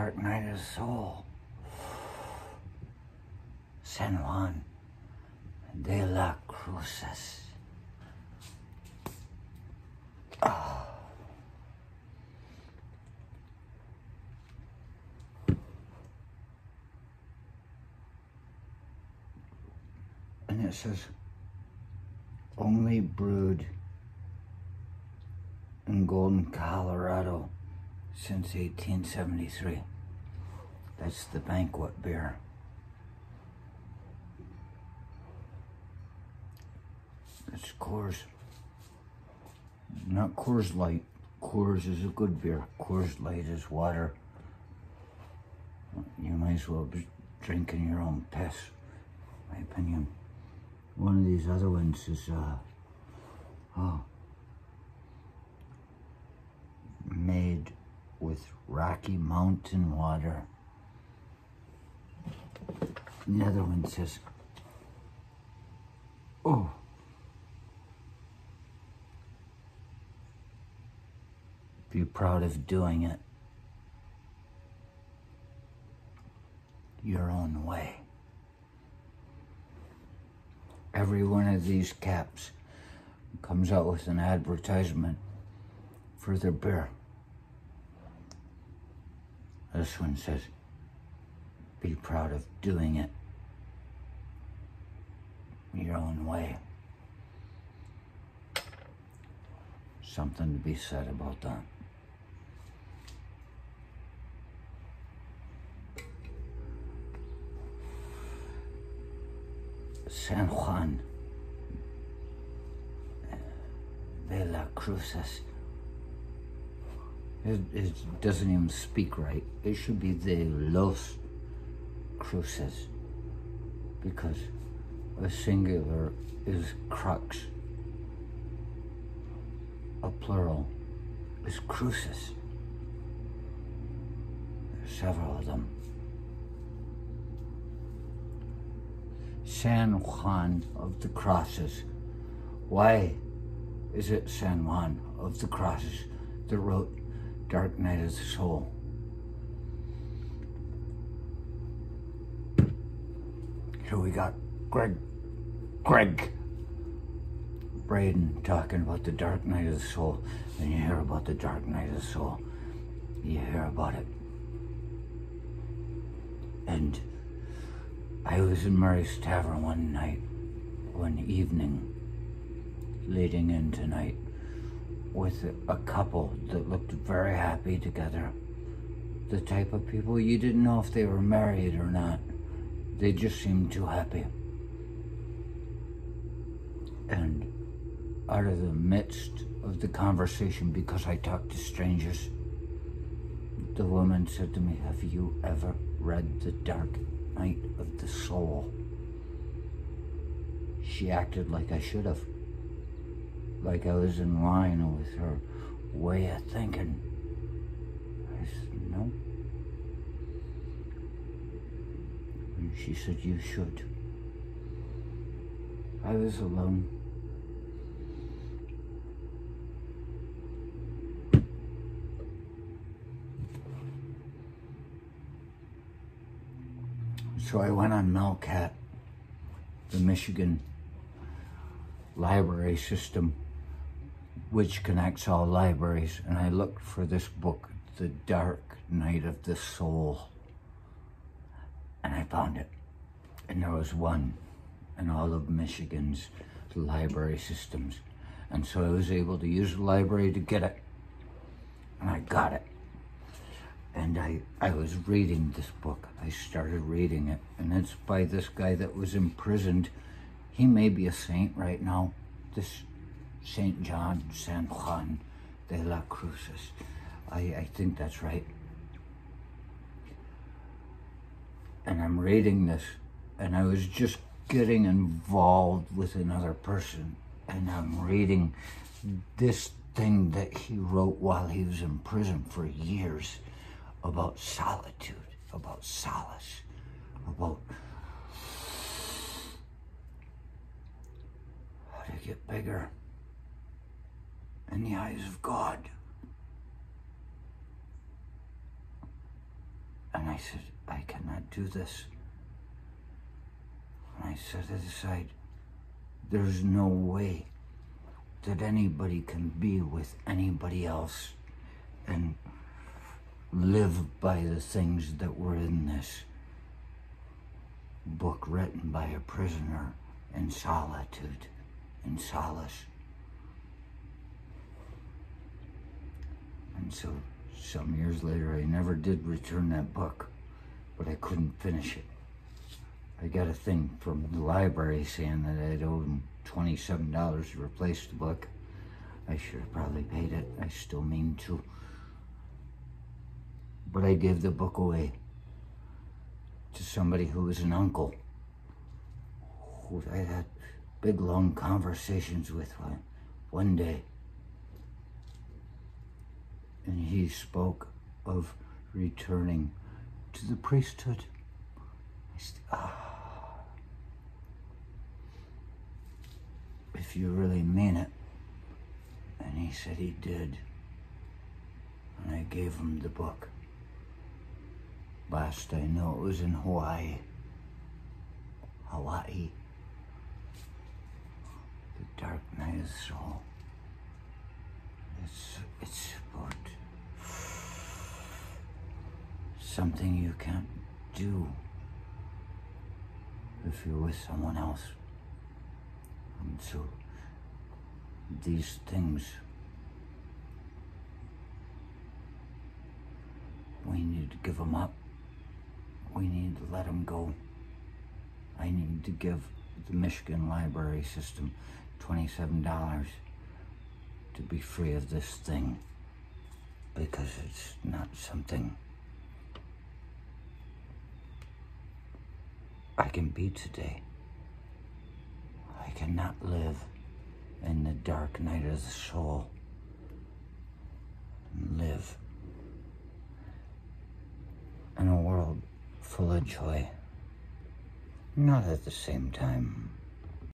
dark night of the soul. San Juan de la Cruces. Oh. And it says, only brewed in Golden, Colorado since 1873. That's the banquet beer. It's Coors. Not Coors Light. Coors is a good beer. Coors Light is water. You might as well be drinking your own piss, in my opinion. One of these other ones is, made with Rocky Mountain water. And the other one says, oh, be proud of doing it your own way. Every one of these caps comes out with an advertisement for their beer. This one says, be proud of doing it your own way. Something to be said about that. San Juan de la Cruces. It doesn't even speak right. It should be de los Cruces, because a singular is crux. A plural is cruces. There's several of them. San Juan of the Crosses. Why is it San Juan of the Crosses that wrote Dark Night of the Soul? Here we got Greg Braden talking about the Dark Night of the Soul. And you hear about the Dark Night of the Soul, you hear about it. And I was in Murray's Tavern one evening, leading in tonight, with a couple that looked very happy together. The type of people you didn't know if they were married or not. They just seemed too happy. And out of the midst of the conversation, because I talk to strangers, the woman said to me, have you ever read The Dark Night of the Soul? She acted like I should have. Like I was in line with her way of thinking. I said, no. And she said, you should. I was alone. So I went on Melcat, the Michigan library system, which connects all libraries, and I looked for this book, The Dark Night of the Soul, and I found it. And there was one in all of Michigan's library systems. And so I was able to use the library to get it, and I got it. And I was reading this book. I started reading it, and it's by this guy that was imprisoned. He may be a saint right now. This St. John, San Juan de la Cruces. I think that's right. And I'm reading this, and I was just getting involved with another person, and I'm reading this thing that he wrote while he was in prison for years, about solitude, about solace, about how to get bigger in the eyes of God. I said, I cannot do this. And I set it aside. There's no way that anybody can be with anybody else and live by the things that were in this book written by a prisoner in solitude, in solace. And so some years later, I never did return that book, but I couldn't finish it. I got a thing from the library saying that I'd owed them $27 to replace the book. I should have probably paid it. I still mean to. But I gave the book away to somebody who was an uncle, who I had big, long conversations with one day. And he spoke of returning to the priesthood. I said, if you really mean it. And he said he did. And I gave him the book. Last I know, it was in Hawaii. Hawaii. The Dark Night of the Soul. It's about something you can't do if you're with someone else. And so these things, we need to give them up. We need to let them go. I need to give the Michigan library system $27 to be free of this thing, because it's not something I can be today. I cannot live in the dark night of the soul and live in a world full of joy. Not at the same time.